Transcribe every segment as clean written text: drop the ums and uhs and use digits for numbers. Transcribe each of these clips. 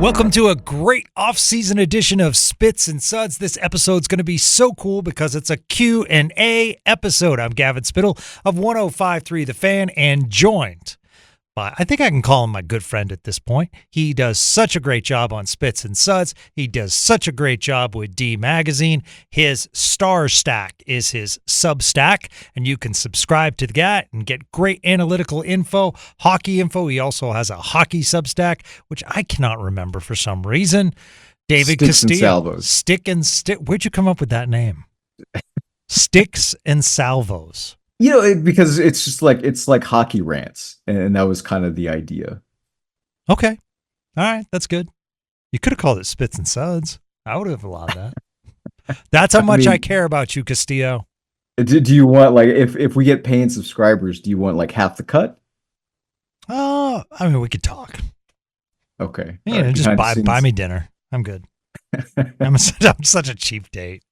Welcome to a great off-season edition of Spits and Suds. This episode's going to be so cool because it's a Q&A episode. I'm Gavin Spittle of 105.3 The Fan and joined by, I think I can call him my good friend at this point. He does such a great job on Spits and Suds. He does such a great job with D Magazine. His Star Stack is his Substack, and you can subscribe to that and get great analytical info, hockey info. He also has a hockey Substack, which I cannot remember for some reason. David Sticks Castillo. and Salvos. Stick and Stick. Where'd you come up with that name? Sticks and Salvos. Because it's just like hockey rants, and that was kind of the idea. Okay. All right. That's good. You could have called it Spits and Suds. I would have allowed that. That's how much I care about you, Castillo. Do you want, like, if we get paying subscribers, do you want like half the cut? Oh, I mean, we could talk. Okay. You know, just buy me dinner. I'm good. I'm such a cheap date.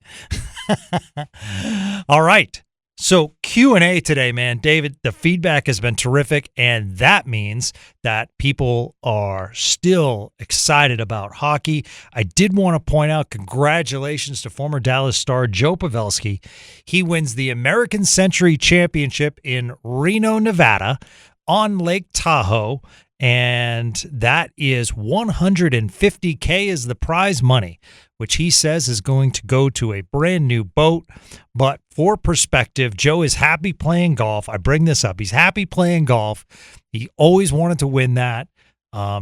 All right. So Q&A today, man. David, the feedback has been terrific, and that means that people are still excited about hockey. I did want to point out congratulations to former Dallas star Joe Pavelski. He wins the American Century Championship in Reno, Nevada on Lake Tahoe, and that is $150K is the prize money, which he says is going to go to a brand new boat. But for perspective, Joe is happy playing golf. I bring this up. He's happy playing golf. He always wanted to win that.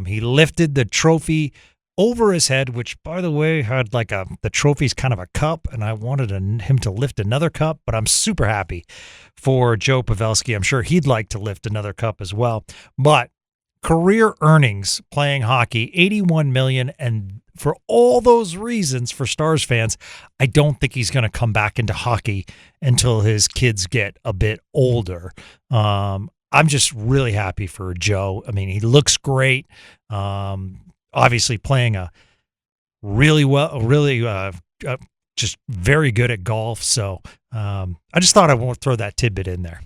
He lifted the trophy over his head, which, by the way, had like the trophy's kind of a cup, and I wanted him to lift another cup, but I'm super happy for Joe Pavelski. I'm sure he'd like to lift another cup as well. But career earnings playing hockey, $81 million, and for all those reasons, for Stars fans, I don't think he's going to come back into hockey until his kids get a bit older. I'm just really happy for Joe. I mean, he looks great. Obviously playing a just very good at golf. So I just thought I won't throw that tidbit in there.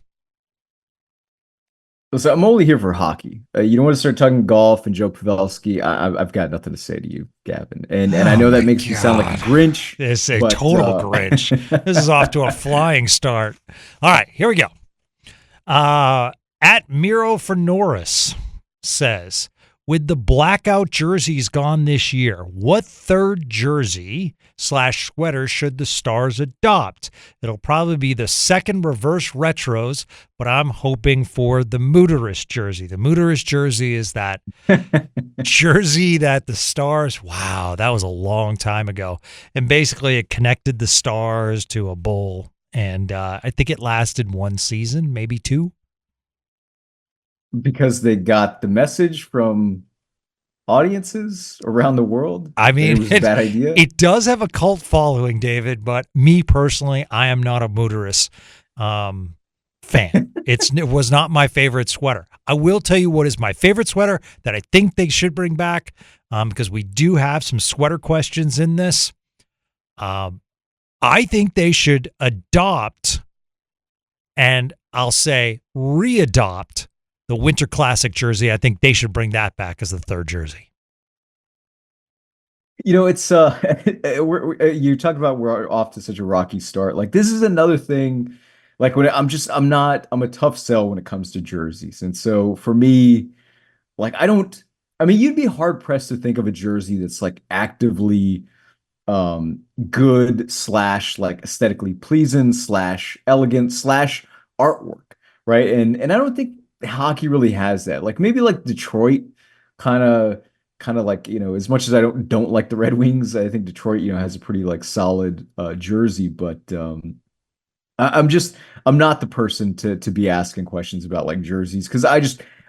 So I'm only here for hockey. You don't want to start talking golf and Joe Pavelski. I've got nothing to say to you, Gavin. And I know that makes me sound like a Grinch. It's a total Grinch. This is off to a flying start. All right, here we go. At Miro Heiskanen says, with the blackout jerseys gone this year, what third jersey / sweater should the Stars adopt? It'll probably be the second reverse retros, but I'm hoping for the Mutterus jersey. The Mutterus jersey is that jersey that the Stars, wow, that was a long time ago. And basically it connected the Stars to a bull. And I think it lasted one season, maybe two. Because they got the message from audiences around the world. I mean, it was a bad idea. It does have a cult following, David, but me personally, I am not a Mutterus fan. It was not my favorite sweater. I will tell you what is my favorite sweater that I think they should bring back, because we do have some sweater questions in this. I think they should adopt, and I'll say re-adopt, the Winter Classic jersey. I think they should bring that back as the third jersey. It's you talk about we're off to such a rocky start. Like, this is another thing. Like, when I'm a tough sell when it comes to jerseys. And so for me, like, you'd be hard pressed to think of a jersey that's like actively good / like aesthetically pleasing / elegant / artwork. Right. And I don't think hockey really has that. Like, maybe like Detroit kind of like, as much as I don't like the Red Wings, I think Detroit, has a pretty like solid jersey, but I'm not the person to be asking questions about like jerseys, because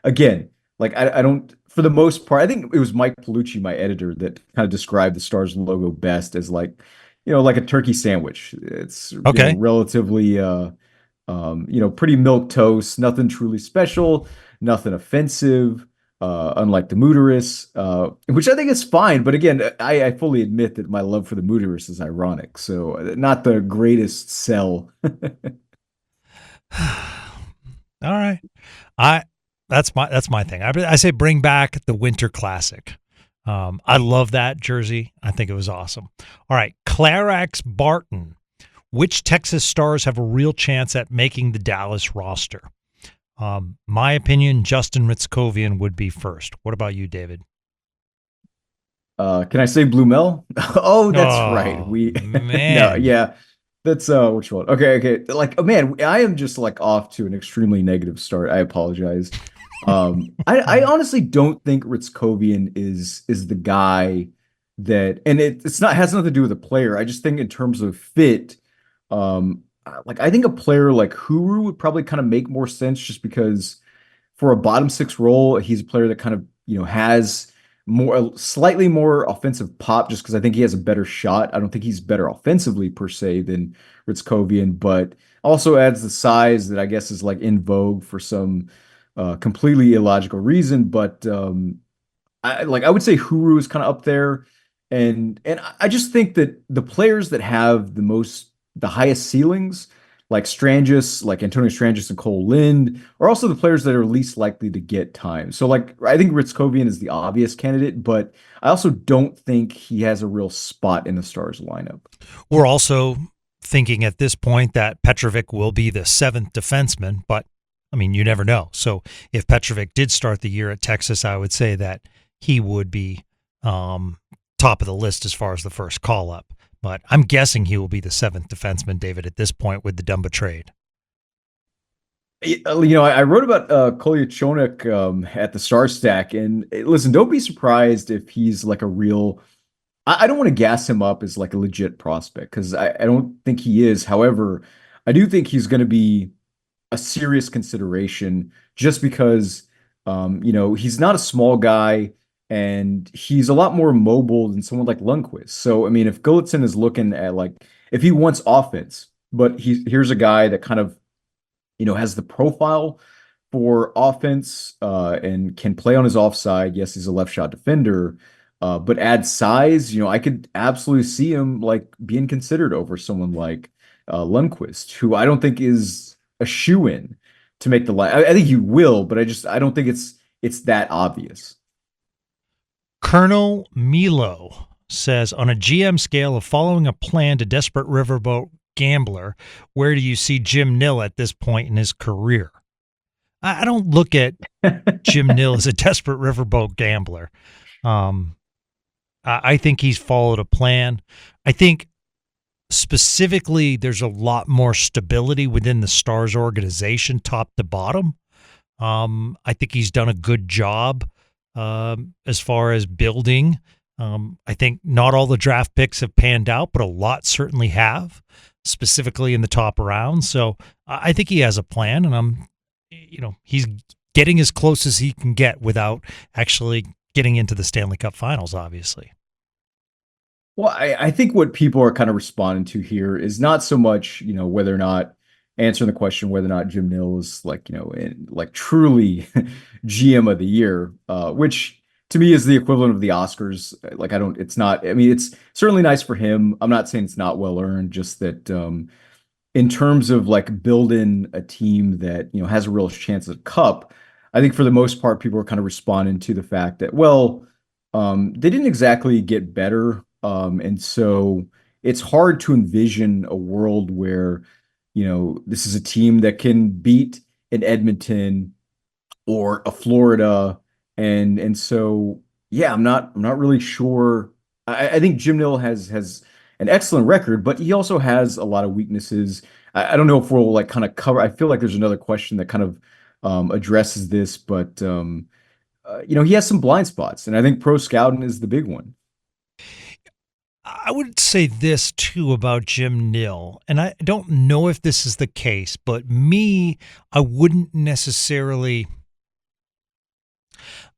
again, like I don't, for the most part, I think it was Mike Palucci, my editor, that kind of described the Stars logo best as like, like a turkey sandwich. It's okay. Relatively pretty milquetoast, nothing truly special, nothing offensive, unlike the Mutterus, which I think is fine. But again, I fully admit that my love for the Mutterus is ironic. So not the greatest sell. All right. That's my thing. I say bring back the Winter Classic. I love that jersey. I think it was awesome. All right, Clarax Barton. Which Texas Stars have a real chance at making the Dallas roster? My opinion, Justin Ritzkovian would be first. What about you, David? Can I say Blue Mel? Oh, that's right. Oh We no, man. yeah. That's which one? Okay, okay. Like, oh man, I am just like off to an extremely negative start. I apologize. I honestly don't think Ritzkovian is the guy that, and it's not has nothing to do with the player. I just think in terms of fit, like I think a player like Huru would probably kind of make more sense just because for a bottom six role, he's a player that kind of, has more slightly more offensive pop just because I think he has a better shot. I don't think he's better offensively per se than Ritzkovian, but also adds the size that I guess is like in vogue for some completely illogical reason. But I would say Huru is kind of up there, and I just think that the players that have the highest ceilings, like Strangis, like Antonio Strangis and Cole Lind, are also the players that are least likely to get time. So like I think Ritzkovian is the obvious candidate, but I also don't think he has a real spot in the Stars lineup. We're also thinking at this point that Petrovic will be the seventh defenseman, but I mean, you never know. So if Petrovic did start the year at Texas, I would say that he would be top of the list as far as the first call up. But I'm guessing he will be the seventh defenseman, David, at this point with the Dumba trade. I wrote about Kolyachonok at the Star Stack, and listen, don't be surprised if he's like a real. I don't want to gas him up as like a legit prospect because I don't think he is. However, I do think he's going to be a serious consideration just because, he's not a small guy and he's a lot more mobile than someone like Lundqvist. So, I mean, if Gulletson is looking at like, if he wants offense, but here's a guy that kind of, has the profile for offense and can play on his offside. Yes, he's a left shot defender, but add size. I could absolutely see him like being considered over someone like Lundqvist, who I don't think is a shoe in to make the line. I think he will, but I don't think it's that obvious. Colonel Milo says, on a GM scale of following a plan to desperate riverboat gambler, where do you see Jim Nill at this point in his career? I don't look at Jim Nill as a desperate riverboat gambler. I think he's followed a plan. I think specifically there's a lot more stability within the Stars organization, top to bottom. I think he's done a good job as far as building. I think not all the draft picks have panned out, but a lot certainly have, specifically in the top round. So I think he has a plan, and he's getting as close as he can get without actually getting into the Stanley Cup Finals, obviously. Well, I think what people are kind of responding to here is not so much, whether or not answering the question whether or not Jim Nill is like, like truly GM of the year, which to me is the equivalent of the Oscars. Like, it's not, I mean, it's certainly nice for him. I'm not saying it's not well earned, just that in terms of like building a team that, has a real chance at a cup, I think for the most part, people are kind of responding to the fact that, well, they didn't exactly get better. And so it's hard to envision a world where, this is a team that can beat an Edmonton or a Florida. And so, yeah, I'm not really sure. I think Jim Nill has an excellent record, but he also has a lot of weaknesses. I don't know if we'll like kind of cover. I feel like there's another question that kind of addresses this, but he has some blind spots, and I think pro scouting is the big one. I would say this too about Jim Nill, and I don't know if this is the case, but I wouldn't necessarily.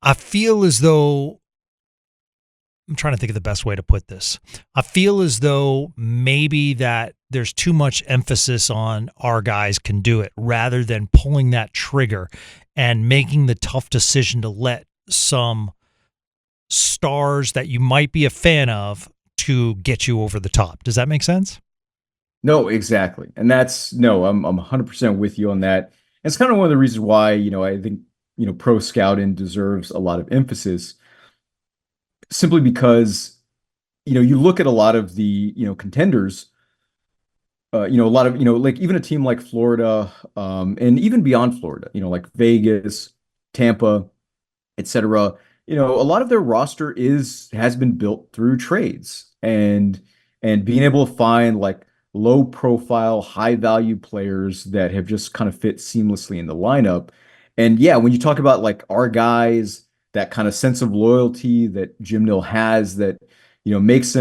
I feel as though I'm trying to think of the best way to put this. I feel as though maybe that there's too much emphasis on our guys can do it rather than pulling that trigger and making the tough decision to let some stars that you might be a fan of to get you over the top. Does that make sense? No, exactly. And I'm 100% with you on that. And it's kind of one of the reasons why, I think, pro scouting deserves a lot of emphasis. simply because, you look at a lot of the, contenders, a lot of, like even a team like Florida, and even beyond Florida, like Vegas, Tampa, etc. A lot of their roster has been built through trades and being able to find like low profile, high value players that have just kind of fit seamlessly in the lineup. And yeah, when you talk about like our guys, that kind of sense of loyalty that Jim Nill has that, makes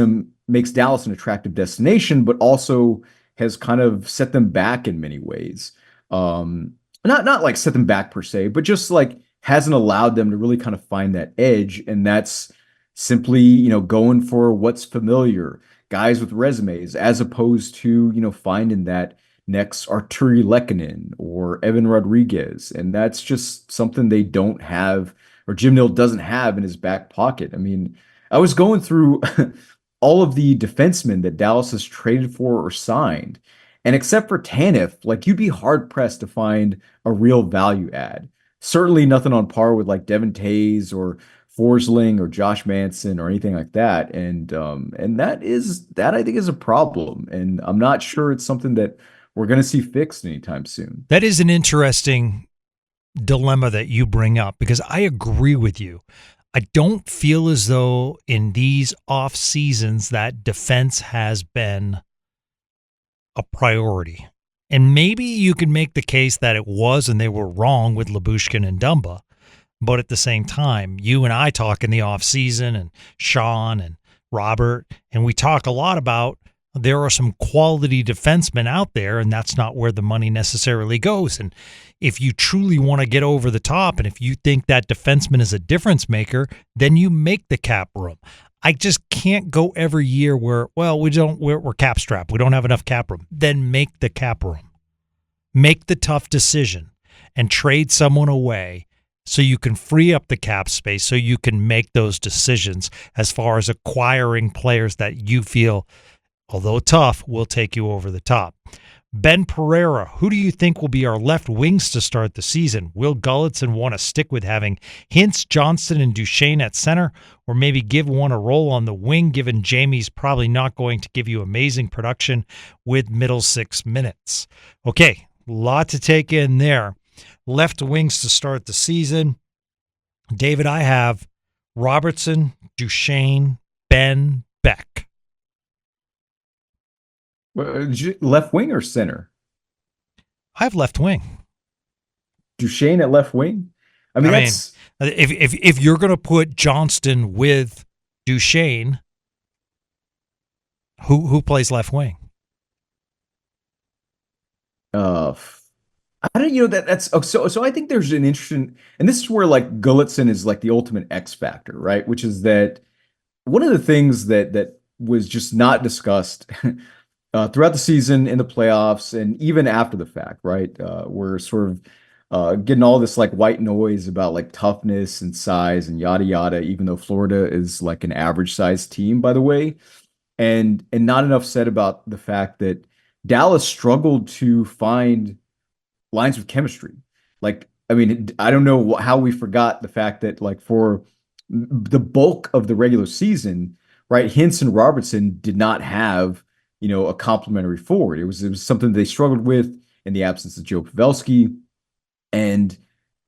Dallas an attractive destination, but also has kind of set them back in many ways. Not like set them back per se, but just like hasn't allowed them to really kind of find that edge. And that's simply, going for what's familiar, guys with resumes, as opposed to, finding that next Arturi Lehkonen or Evan Rodriguez. And that's just something they don't have, or Jim Nill doesn't have in his back pocket. I mean, I was going through all of the defensemen that Dallas has traded for or signed. And except for Tanev, like you'd be hard pressed to find a real value add. Certainly nothing on par with like Devin Tays or Forsling or Josh Manson or anything like that. And that I think is a problem. And I'm not sure it's something that we're going to see fixed anytime soon. That is an interesting dilemma that you bring up because I agree with you. I don't feel as though in these off seasons that defense has been a priority. And maybe you can make the case that it was and they were wrong with Lyubushkin and Dumba. But at the same time, you and I talk in the offseason and Sean and Robert, and we talk a lot about there are some quality defensemen out there, and that's not where the money necessarily goes. And if you truly want to get over the top, and if you think that defenseman is a difference maker, then you make the cap room. I just can't go every year where, well, we're cap strapped. We don't have enough cap room. Then make the cap room. Make the tough decision and trade someone away so you can free up the cap space so you can make those decisions as far as acquiring players that you feel, although tough, will take you over the top. Ben Pereira, who do you think will be our left wings to start the season? Will Gulletson want to stick with having Hintz, Johnston, and Duchesne at center, or maybe give one a role on the wing, given Jamie's probably not going to give you amazing production with middle 6 minutes? Okay, a lot to take in there. Left wings to start the season. David, I have Robertson, Duchesne, Ben, Beck. Left wing or center? I have left wing. Duchesne at left wing? I mean, that's if you're going to put Johnston with Duchesne, who plays left wing? I don't, that's so I think there's an interesting, and this is where like Gulletson is like the ultimate X factor, right? Which is that one of the things that was just not discussed throughout the season, in the playoffs, and even after the fact, right? We're sort of getting all this like white noise about like toughness and size and yada yada, even though Florida is like an average sized team, by the way, and not enough said about the fact that Dallas struggled to find lines with chemistry. Like, I mean, I don't know how we forgot the fact that like for the bulk of the regular season, right, Hintz and Robertson did not have a complementary forward. It was something they struggled with in the absence of Joe Pavelski, and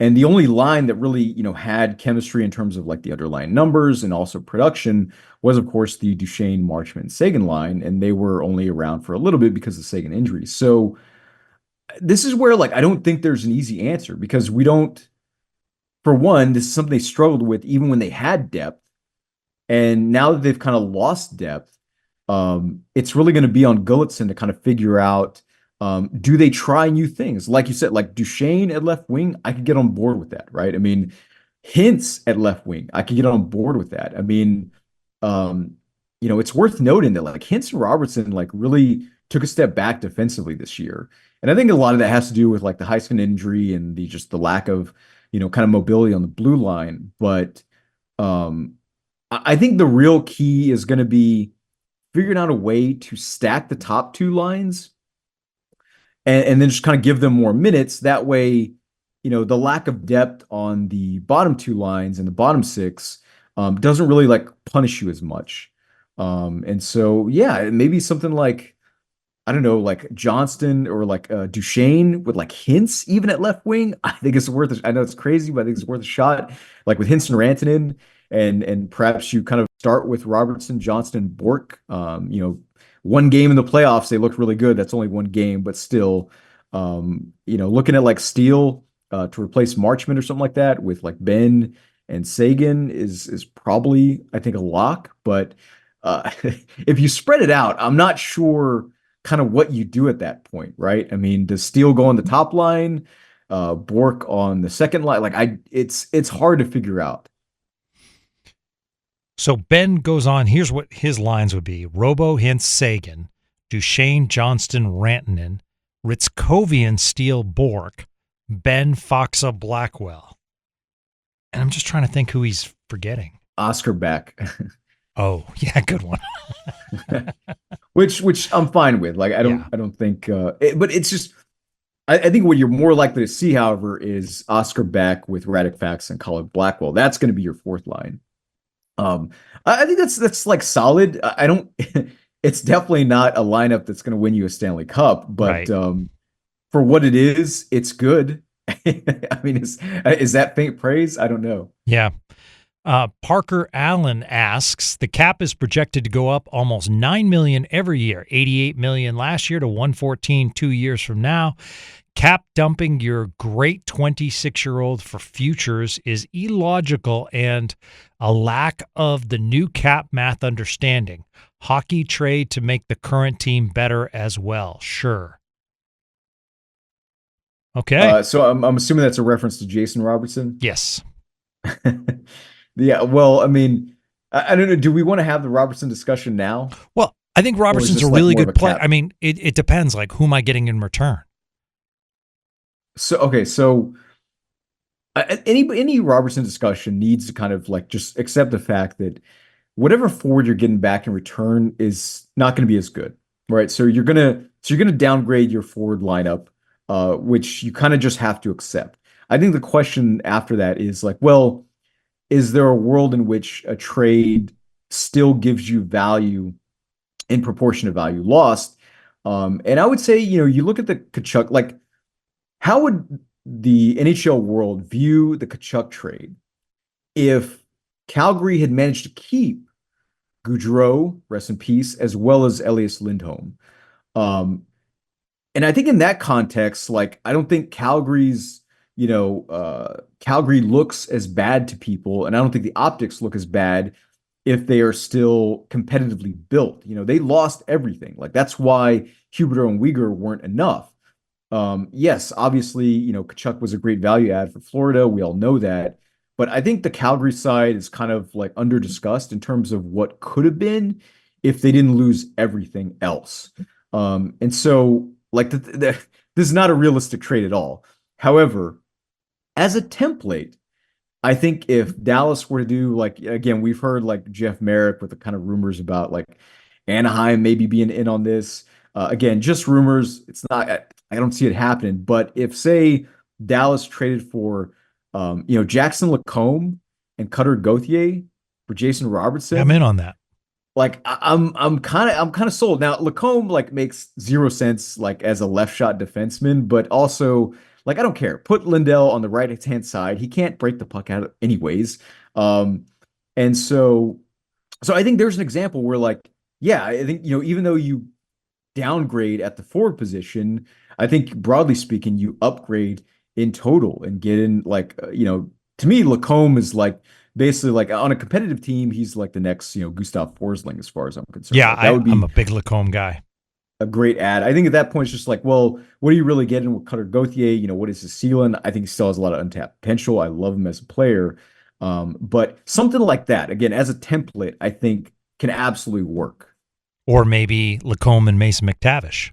the only line that really had chemistry in terms of like the underlying numbers and also production was of course the Duchesne, Marchment, Sagan line, and they were only around for a little bit because of Sagan injuries. So this is where like I don't think there's an easy answer because we don't. For one, this is something they struggled with even when they had depth, and now that they've kind of lost depth, it's really going to be on Gulletson to kind of figure out, do they try new things? Like you said, like Duchesne at left wing, I could get on board with that, right? I mean, Hintz at left wing, I could get on board with that. I mean, it's worth noting that like Hintz and Robertson like really took a step back defensively this year. And I think a lot of that has to do with like the Heiskanen injury and the lack of, kind of mobility on the blue line. But I think the real key is going to be figuring out a way to stack the top two lines and then just kind of give them more minutes. That way, the lack of depth on the bottom two lines and the bottom six doesn't really like punish you as much. And so yeah, maybe something like I don't know, like Johnston or like Duchesne with like Hintz even at left wing. I think it's worth. I know it's crazy, but I think it's worth a shot. Like with Hintz and Rantanen, and perhaps you kind of start with Robertson, Johnston, Bork. One game in the playoffs they looked really good. That's only one game, but still, looking at like Steele to replace Marchment or something like that with like Ben and Sagan is probably I think a lock. But if you spread it out, I'm not sure kind of what you do at that point, right? I mean, does Steele go on the top line, Bork on the second line? It's hard to figure out. So Ben goes on. Here's what his lines would be: Robo, Hintz, Sagan, Duchesne, Johnston, Rantanen, Ritzkovian, Steele, Bork, Ben, Foxa, Blackwell. And I'm just trying to think who he's forgetting. Oscar back. Oh, yeah, good one. which I'm fine with. Like I don't think but it's just I think what you're more likely to see, however, is Oscar Beck with Radek Fax and Colin Blackwell. That's going to be your fourth line. I think that's like solid. I don't it's definitely not a lineup that's going to win you a Stanley Cup, but right. For what it is, it's good. I mean, is that faint praise? I don't know. Yeah. Parker Allen asks, the cap is projected to go up almost $9 million every year, $88 million last year to $114 2 years from now. Cap dumping your great 26-year-old for futures is illogical and a lack of the new cap math understanding. Hockey trade to make the current team better as well. Sure. Okay. So I'm assuming that's a reference to Jason Robertson. Yes. Yeah. Well, I mean, I don't know. Do we want to have the Robertson discussion now? Well, I think Robertson's a really good player. I mean, it depends. Like, who am I getting in return? So okay, so any Robertson discussion needs to kind of like just accept the fact that whatever forward you're getting back in return is not going to be as good, right? So you're gonna downgrade your forward lineup, which you kind of just have to accept. I think the question after that is like, well, is there a world in which a trade still gives you value in proportion to value lost? And I would say, you look at the Tkachuk, like, how would the NHL world view the Tkachuk trade if Calgary had managed to keep Gaudreau, rest in peace, as well as Elias Lindholm? And I think in that context, like, I don't think Calgary looks as bad to people, and I don't think the optics look as bad if they are still competitively built. They lost everything. Like, that's why Huberdeau and Weegar weren't enough. Yes, obviously, Tkachuk was a great value add for Florida. We all know that. But I think the Calgary side is kind of like under discussed in terms of what could have been if they didn't lose everything else. And so, like, this is not a realistic trade at all. However, as a template, I think if Dallas were to do, like, again, we've heard like Jeff Merrick with the kind of rumors about like Anaheim maybe being in on this. Again, just rumors. It's not, I don't see it happening. But if, say, Dallas traded for, Jackson Lacombe and Cutter Gauthier for Jason Robertson, I'm in on that. Like, I'm kind of sold. Now, Lacombe like makes zero sense like as a left shot defenseman, but also like I don't care. Put Lindell on the right hand side. He can't break the puck out anyways. And so I think there's an example where like, yeah, I think even though you downgrade at the forward position, I think broadly speaking, you upgrade in total and get in like to me, Lacombe is like basically like on a competitive team, he's like the next Gustav Forsling as far as I'm concerned. Yeah, like, that would be I'm a big Lacombe guy. A great ad. I think at that point it's just like, well, what are you really getting with Cutter Gauthier? What is his ceiling? I think he still has a lot of untapped potential. I love him as a player. But something like that, again, as a template, I think can absolutely work. Or maybe Lacombe and Mason McTavish.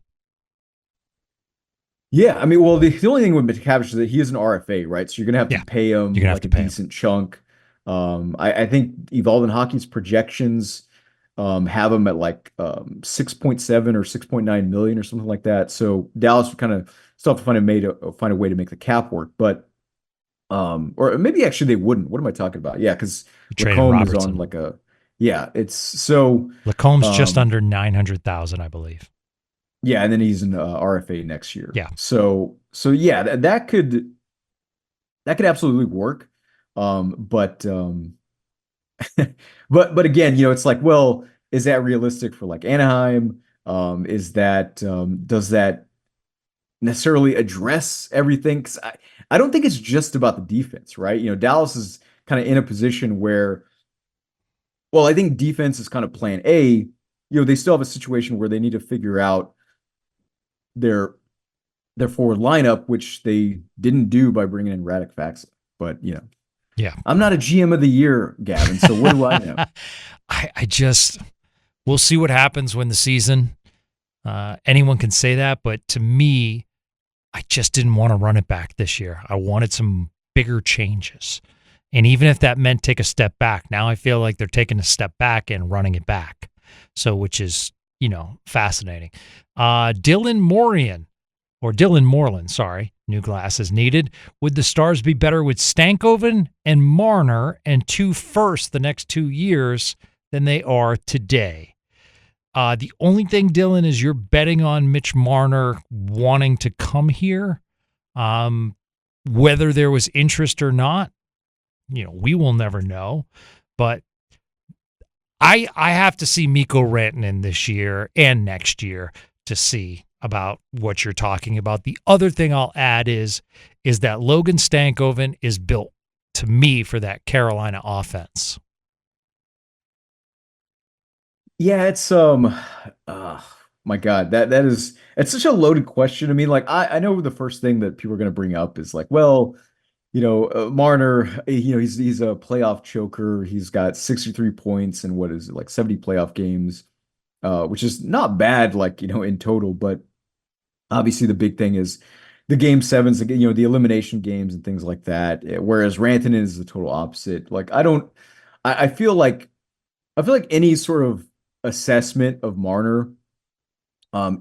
Yeah, I mean, well, the only thing with McTavish is that he is an RFA, right? So you're gonna have to pay him like a decent chunk. I think Evolving Hockey's projections have him at like 6.7 or 6.9 million or something like that. So Dallas would kind of still have to find a way to make the cap work. But Or maybe actually they wouldn't. What am I talking about? Yeah, because You traded Lacombe is on Robertson. like a yeah. It's so Lacomb's just um, under 900,000, I believe. yeah, and then he's an RFA next year. Yeah. So yeah, that could absolutely work. But but again, it's like, well, is that realistic for like Anaheim? Is that does that necessarily address everything? 'Cause I don't think it's just about the defense, right? Dallas is kind of in a position where, well, I think defense is kind of plan A. They still have a situation where they need to figure out their their forward lineup, which they didn't do by bringing in Radek Faxa. But Yeah. I'm not a GM of the year, Gavin. So what do I know? I just, we'll see what happens when the season, anyone can say that, but to me, I just didn't want to run it back this year. I wanted some bigger changes. And even if that meant take a step back, now I feel like they're taking a step back and running it back. So, which is, fascinating. Dylan Moreland, sorry, new glasses needed. Would the Stars be better with Stankoven and Marner and 2 firsts the next 2 years than they are today? The only thing, Dylan, is you're betting on Mitch Marner wanting to come here. Whether there was interest or not, we will never know. But I have to see Mikko Rantanen this year and next year to see about what you're talking about. The other thing I'll add is that Logan Stankoven is built, to me, for that Carolina offense. Yeah, it's my God, it's such a loaded question. I mean, like I know the first thing that people are going to bring up is like, well, Marner, he's a playoff choker. He's got 63 points and what is it, like 70 playoff games, which is not bad, like, in total. But obviously the big thing is the game sevens, the elimination games and things like that. Whereas Rantanen is the total opposite. Like, I feel like any sort of assessment of Marner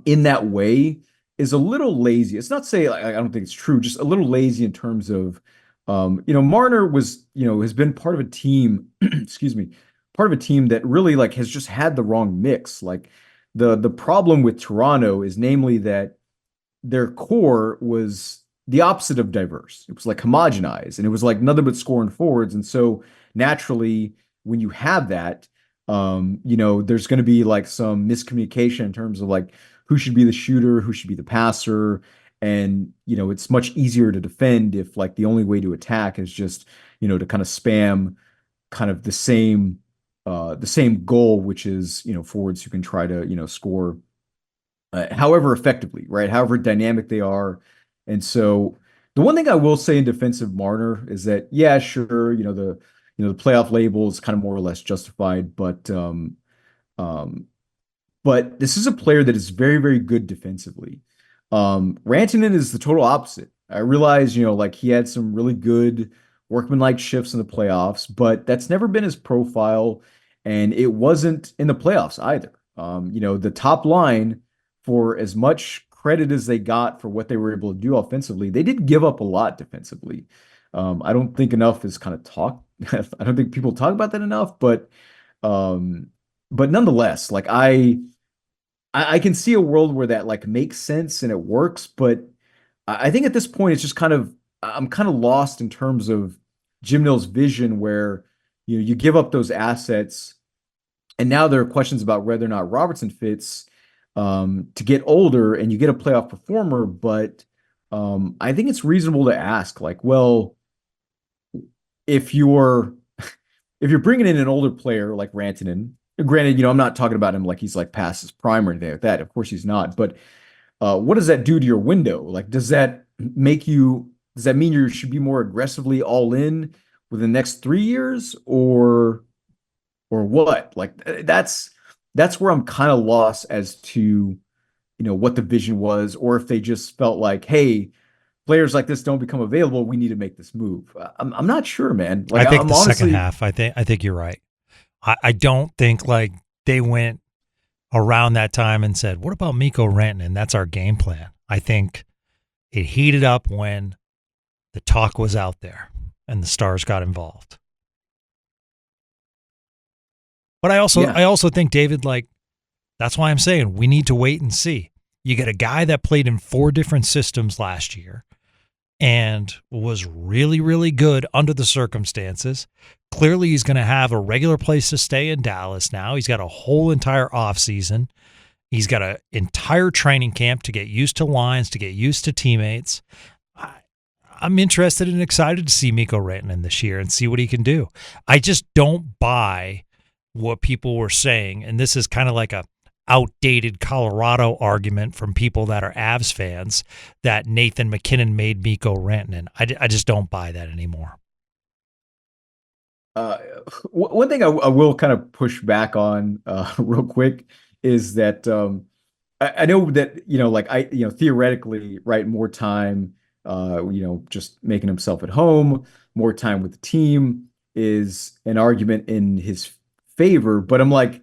in that way is a little lazy. It's not to say I don't think it's true, just a little lazy in terms of Marner has been part of a team, excuse me, part of a team that really like has just had the wrong mix. Like the problem with Toronto is namely that their core was the opposite of diverse. It was like homogenized and it was like nothing but scoring forwards. And so naturally, when you have that, there's going to be like some miscommunication in terms of like who should be the shooter, who should be the passer. And, it's much easier to defend if like the only way to attack is just, to kind of spam kind of the same goal, which is, forwards who can try to, score however effectively, right? However dynamic they are. And so the one thing I will say in defense of Marner is that, yeah, sure, the playoff label is kind of more or less justified, um, but this is a player that is very, very good defensively. Rantanen is the total opposite. I realize, like he had some really good workmanlike shifts in the playoffs, but that's never been his profile, and it wasn't in the playoffs either. The top line, for as much credit as they got for what they were able to do offensively, they did give up a lot defensively. I don't think enough is kind of talked. I don't think people talk about that enough, um, but nonetheless, like I can see a world where that like makes sense and it works, but I think at this point it's just I'm kind of lost in terms of Jim Nill's vision where you give up those assets and now there are questions about whether or not Robertson fits to get older and you get a playoff performer, but I think it's reasonable to ask like, well, if you're bringing in an older player like Rantanen, granted, I'm not talking about him like he's like past his prime or anything like that. Of course he's not. But what does that do to your window? Like, does that mean you should be more aggressively all in within the next 3 years or what? Like that's where I'm kind of lost as to, what the vision was, or if they just felt like, hey, players like this don't become available, we need to make this move. I'm not sure, man. Like I think I'm the honestly, second half, I think you're right. I don't think like they went around that time and said, what about Mikko Rantanen? That's our game plan. I think it heated up when the talk was out there. and the Stars got involved. But I also Yeah. I also think, David, like, that's why I'm saying we need to wait and see. You get a guy that played in 4 different systems last year and was really, really good under the circumstances. Clearly, he's going to have a regular place to stay in Dallas now. He's got a whole entire offseason. He's got an entire training camp to get used to lines, to get used to teammates. I'm interested and excited to see Mikko Rantanen this year and see what he can do. I just don't buy what people were saying, and this is kind of like a outdated Colorado argument from people that are Avs fans, that Nathan McKinnon made Mikko Rantanen. I just don't buy that anymore. One thing I will kind of push back on real quick is that I know that, theoretically, right, more time, just making himself at home, more time with the team is an argument in his favor. But I'm like,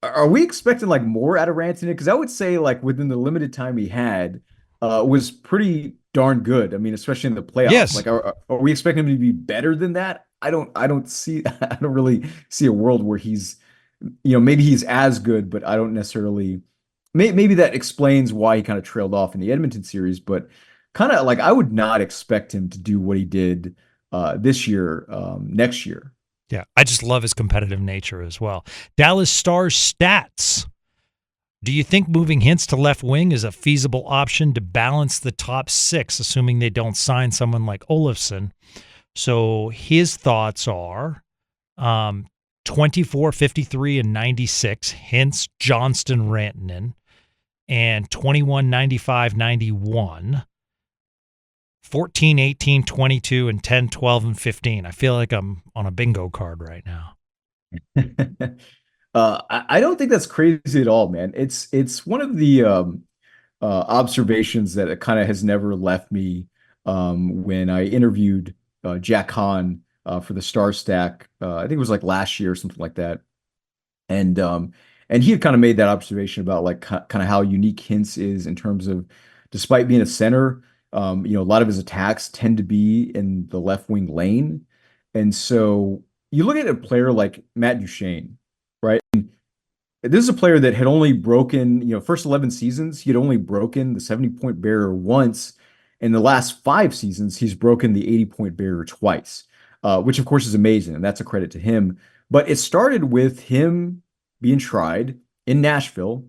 are we expecting like more out of Rantanen? Because I would say like within the limited time he had, was pretty darn good. I mean, especially in the playoffs. Yes. Like, are we expecting him to be better than that? I don't see. I don't really see a world where he's, maybe he's as good, but I don't necessarily. Maybe that explains why he kind of trailed off in the Edmonton series. But kind of like I would not expect him to do what he did this year, next year. Yeah, I just love his competitive nature as well. Dallas Stars stats. Do you think moving Hintz to left wing is a feasible option to balance the top 6, assuming they don't sign someone like Olofsson? So his thoughts are 24, 53, and 96, Hintz, Johnston, Rantanen, and 21, 95, 91. 14, 18, 22, and 10, 12, and 15. I feel like I'm on a bingo card right now. I don't think that's crazy at all, man. It's one of the observations that it kind of has never left me when I interviewed Jack Hahn for the Star Stack. I think it was like last year or something like that. And he had kind of made that observation about like kind of how unique Hintz is in terms of, despite being a center, a lot of his attacks tend to be in the left wing lane. And so you look at a player like Matt Duchene, right? And this is a player that had only broken, first 11 seasons, he had only broken the 70-point barrier once. In the last 5 seasons, he's broken the 80-point barrier twice, which of course is amazing. And that's a credit to him. But it started with him being tried in Nashville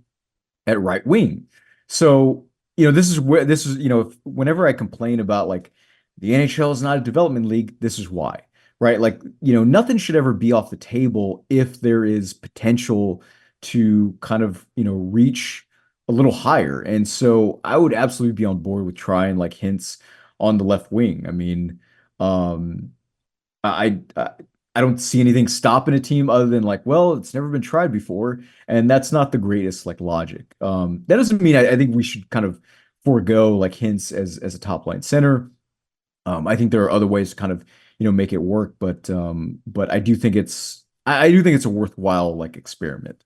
at right wing. So, whenever I complain about like the NHL is not a development league, this is why, right? Like, nothing should ever be off the table if there is potential to kind of, reach a little higher. And so I would absolutely be on board with trying like Hintz on the left wing. I mean, I I don't see anything stopping a team other than like, well, it's never been tried before, and that's not the greatest like logic. That doesn't mean I think we should kind of forego like Hintz as a top line center. I think there are other ways to kind of make it work, but I do think I do think it's a worthwhile like experiment.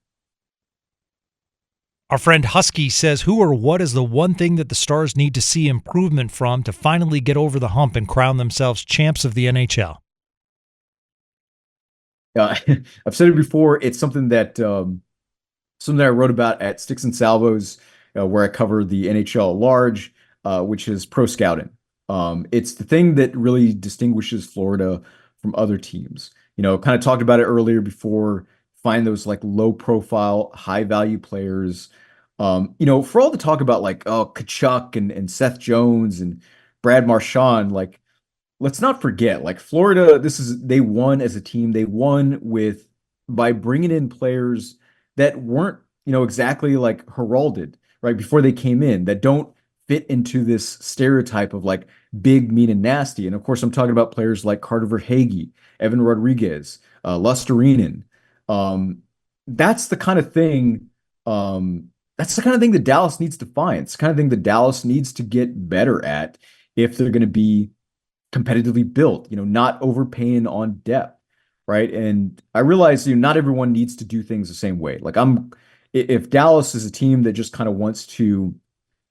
Our friend Husky says, who or what is the one thing that the Stars need to see improvement from to finally get over the hump and crown themselves champs of the NHL? I've said it before. It's something that I wrote about at Sticks and Salvos, where I cover the NHL at large, which is pro scouting. It's the thing that really distinguishes Florida from other teams. Kind of talked about it earlier before. Find those like low profile, high value players. For all the talk about like, oh, Kachuk and Seth Jones and Brad Marchand, like, let's not forget, like Florida, they won as a team. They won by bringing in players that weren't, exactly like heralded, right, before they came in, that don't fit into this stereotype of like big, mean, and nasty. And of course, I'm talking about players like Carter Verhaeghe, Evan Rodriguez, Lusterinen. That's the kind of thing. That's the kind of thing that Dallas needs to find. It's the kind of thing that Dallas needs to get better at if they're going to be competitively built. Not overpaying on depth, right? And I realize not everyone needs to do things the same way. Like if Dallas is a team that just kind of wants to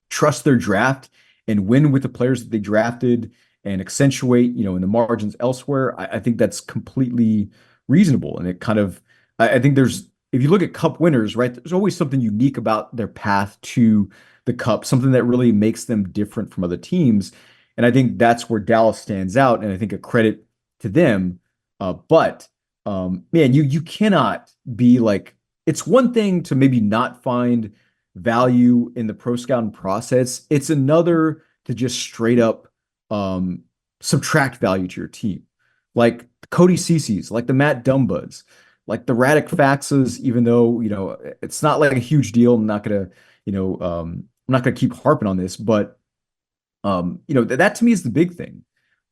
trust their draft and win with the players that they drafted and accentuate, in the margins elsewhere, I think that's completely reasonable. And it kind of, I think if you look at cup winners, right, there's always something unique about their path to the cup, something that really makes them different from other teams. And I think that's where Dallas stands out. And I think a credit to them. But man, you cannot be like, it's one thing to maybe not find value in the pro scouting process. It's another to just straight up subtract value to your team. Like Cody Cece's, like the Matt Dumba's, like the Radek Faxes, even though, it's not like a huge deal. I'm not gonna, I'm not gonna keep harping on this, but that to me is the big thing.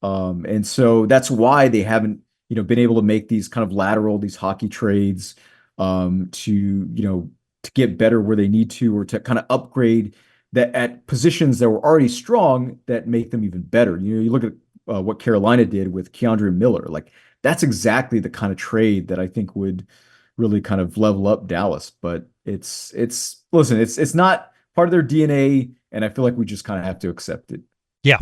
And so that's why they haven't, been able to make these kind of these hockey trades to get better where they need to, or to kind of upgrade that at positions that were already strong that make them even better. You look at what Carolina did with Keandre Miller. Like that's exactly the kind of trade that I think would really kind of level up Dallas. But it's not part of their DNA, and I feel like we just kind of have to accept it. Yeah.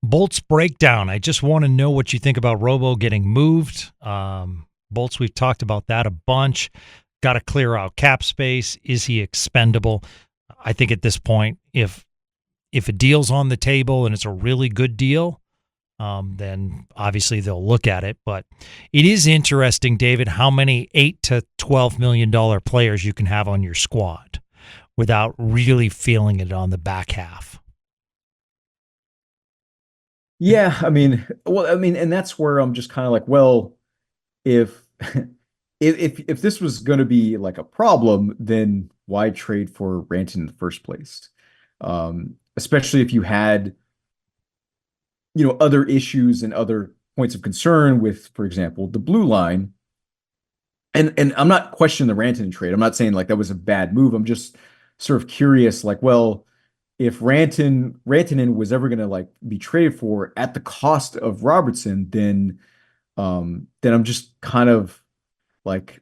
Bolts breakdown. I just want to know what you think about Robo getting moved. Bolts, we've talked about that a bunch. Got to clear out cap space. Is he expendable? I think at this point, if a deal's on the table and it's a really good deal, then obviously they'll look at it. But it is interesting, David, how many $8 to $12 million players you can have on your squad without really feeling it on the back half. Yeah, and that's where I'm just kind of like, well, if if this was going to be like a problem, then why trade for Rantanen in the first place? Especially if you had, other issues and other points of concern with, for example, the blue line. And I'm not questioning the Rantanen trade. I'm not saying like that was a bad move. I'm just sort of curious, like, well, if Rantanen was ever going to like be traded for at the cost of Robertson, then I'm just kind of like,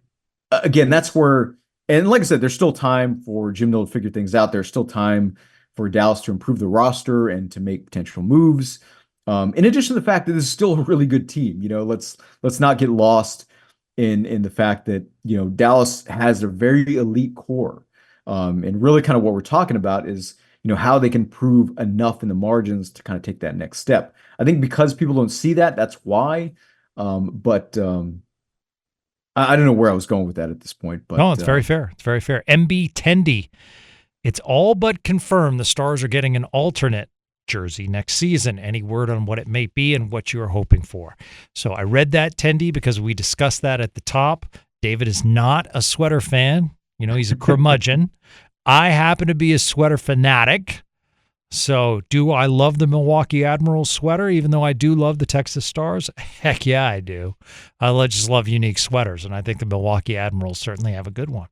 again, that's where, and like I said, there's still time for Jim Nill to figure things out. There's still time for Dallas to improve the roster and to make potential moves. In addition to the fact that this is still a really good team, let's not get lost in the fact that, Dallas has a very elite core. And really kind of what we're talking about is, how they can prove enough in the margins to kind of take that next step. I think because people don't see that, that's why. But I don't know where I was going with that at this point. But no, it's very fair. It's very fair. MB Tendy. It's all but confirmed the Stars are getting an alternate jersey next season. Any word on what it may be and what you are hoping for? So I read that, Tendy, because we discussed that at the top. David is not a sweater fan. He's a curmudgeon. I happen to be a sweater fanatic. So do I love the Milwaukee Admirals sweater, even though I do love the Texas Stars? Heck yeah, I do. I just love unique sweaters, and I think the Milwaukee Admirals certainly have a good one.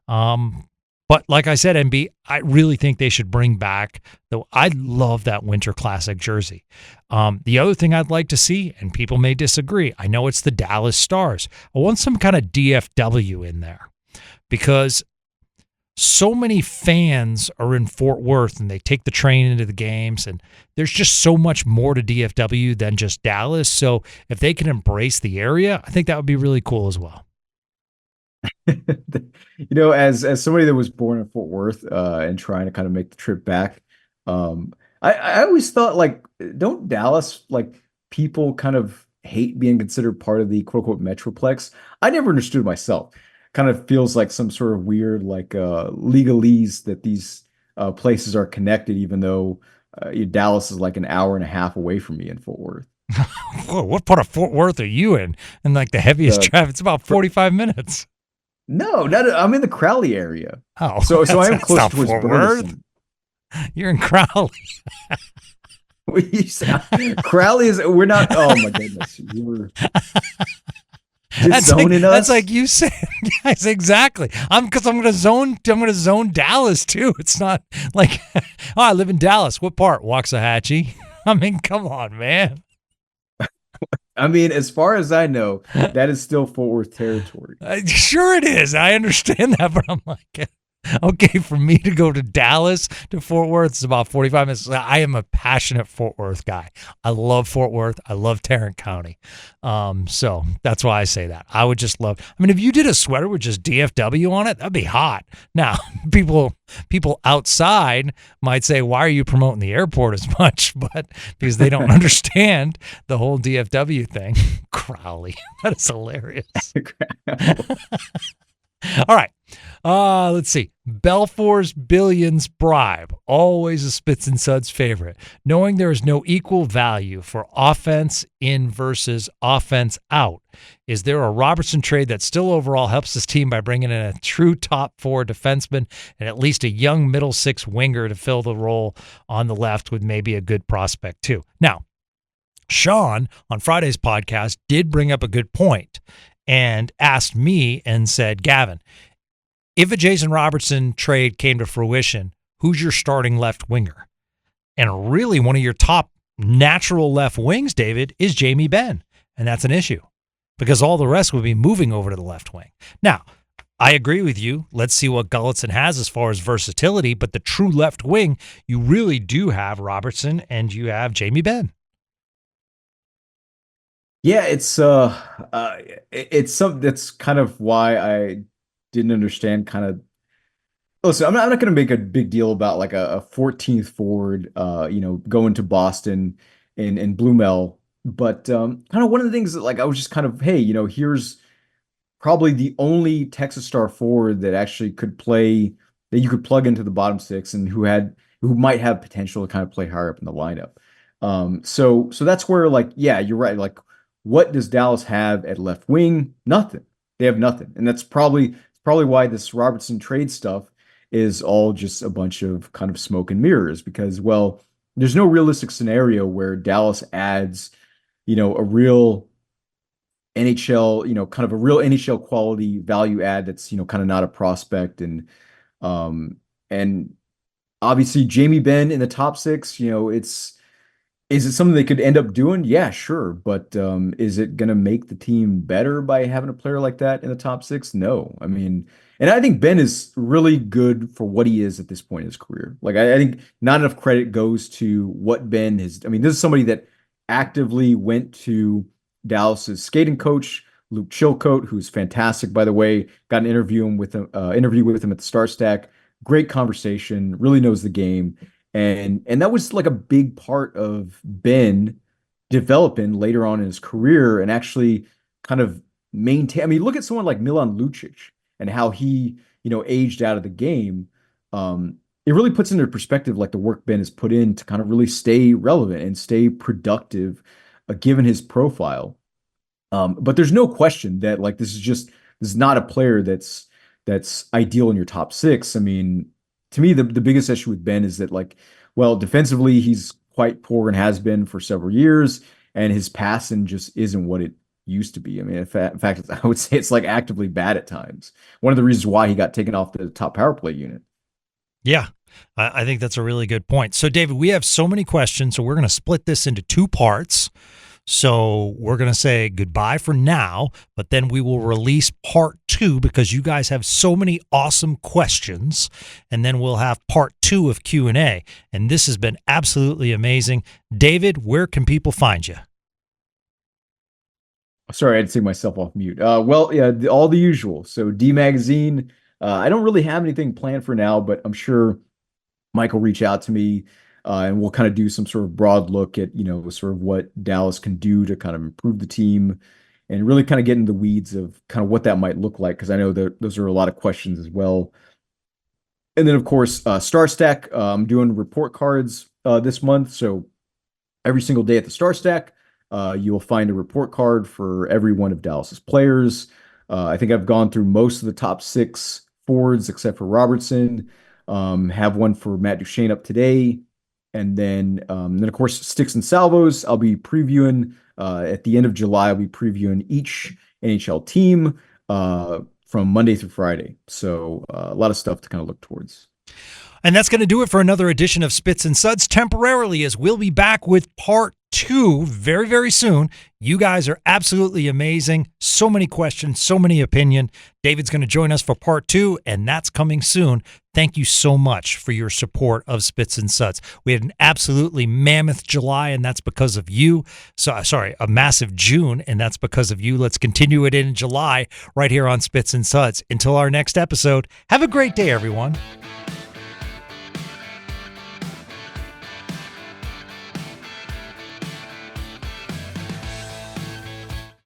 But like I said, MB, I really think they should bring back, though I love that Winter Classic jersey. The other thing I'd like to see, and people may disagree, I know it's the Dallas Stars. I want some kind of DFW in there because so many fans are in Fort Worth and they take the train into the games, and there's just so much more to DFW than just Dallas. So if they can embrace the area, I think that would be really cool as well. As somebody that was born in Fort Worth and trying to kind of make the trip back, I always thought, like, don't Dallas, like, people kind of hate being considered part of the quote unquote Metroplex? I never understood myself. Kind of feels like some sort of weird, like, legalese that these places are connected, even though Dallas is like an hour and a half away from me in Fort Worth. Whoa, what part of Fort Worth are you in? And like the heaviest traffic, it's about 45 minutes. No, I'm in the Crowley area. Oh, so I am close to Fort Worth. You're in Crowley. Crowley is. We're not. Oh my goodness, you were just zoning us. That's like you said. Yes, exactly. I'm gonna zone Dallas too. It's not like, oh, I live in Dallas. What part? Waxahachie. I mean, come on, man. As far as I know, that is still Fort Worth territory. Sure it is. I understand that, but I'm like, Okay, for me to go to Dallas to Fort Worth is about 45 minutes. I am a passionate Fort Worth guy. I love Fort Worth. I love Tarrant County. So that's why I say that. I would just love, I mean, if you did a sweater with just DFW on it, that'd be hot. Now, people outside might say, why are you promoting the airport as much? But because they don't understand the whole DFW thing. Crowley. That is hilarious. All right. Let's see. Belfour's Billions bribe. Always a Spits and Suds favorite. Knowing there is no equal value for offense in versus offense out. Is there a Robertson trade that still overall helps this team by bringing in a true top 4 defenseman and at least a young middle 6 winger to fill the role on the left with maybe a good prospect too? Now, Sean on Friday's podcast did bring up a good point and asked me and said, Gavin, if a Jason Robertson trade came to fruition, who's your starting left winger? And really one of your top natural left wings, David, is Jamie Benn. And that's an issue because all the rest would be moving over to the left wing. Now, I agree with you. Let's see what Gulletson has as far as versatility, but the true left wing, you really do have Robertson and you have Jamie Benn. Yeah, it's something that's kind of why I didn't understand kind of. Listen, I'm not going to make a big deal about like a 14th forward, going to Boston and Blumel, but kind of one of the things that like I was just kind of, hey, here's probably the only Texas Star forward that actually could play that you could plug into the bottom 6 and who might have potential to kind of play higher up in the lineup. So that's where like, yeah, you're right. Like, what does Dallas have at left wing? Nothing. They have nothing. And that's probably why this Robertson trade stuff is all just a bunch of kind of smoke and mirrors because, well, there's no realistic scenario where Dallas adds, a real NHL, kind of a real NHL quality value add that's, kind of not a prospect. And obviously Jamie Benn in the top 6, is it something they could end up doing? Yeah, sure. But is it going to make the team better by having a player like that in the top 6? No. I mean, and I think Ben is really good for what he is at this point in his career. Like, I think not enough credit goes to what Ben has. I mean, this is somebody that actively went to Dallas's skating coach, Luke Chilcote, who's fantastic, by the way. Got an interview with him at the Star Stack. Great conversation, really knows the game. And that was like a big part of Ben developing later on in his career and actually kind of maintain. I mean, look at someone like Milan Lucic and how he, aged out of the game. It really puts into perspective like the work Ben has put in to kind of really stay relevant and stay productive, given his profile. But there's no question that like this is not a player that's ideal in your top 6. I mean, to me, the biggest issue with Ben is that, like, well, defensively, he's quite poor and has been for several years, and his passing just isn't what it used to be. I mean, in fact, I would say it's like actively bad at times. One of the reasons why he got taken off the top power play unit. Yeah, I think that's a really good point. So, David, we have so many questions, so we're going to split this into 2 parts. So we're going to say goodbye for now, but then we will release part 2 because you guys have so many awesome questions. And then we'll have part 2 of Q&A. And this has been absolutely amazing. David, where can people find you? Sorry, I had to take myself off mute. Well, yeah, all the usual. So D Magazine, I don't really have anything planned for now, but I'm sure Mike will reach out to me. And we'll kind of do some sort of broad look at, sort of what Dallas can do to kind of improve the team and really kind of get into the weeds of kind of what that might look like. Cause I know that those are a lot of questions as well. And then of course, Star Stack, I'm doing report cards this month. So every single day at the Star Stack, you'll find a report card for every one of Dallas's players. I think I've gone through most of the top 6 forwards except for Robertson. Have one for Matt Duchene up today. And then of course, Sticks and Salvos, I'll be previewing at the end of July. I'll be previewing each NHL team from Monday through Friday. So a lot of stuff to kind of look towards. And that's going to do it for another edition of Spits and Suds temporarily, as we'll be back with part 2 very, very soon. You guys are absolutely amazing. So many questions, so many opinion. David's going to join us for part 2, and that's coming soon. Thank you so much for your support of Spits and Suds. We had an absolutely mammoth July, and that's because of you. A massive June, and that's because of you. Let's continue it in July right here on Spits and Suds. Until our next episode, have a great day, everyone.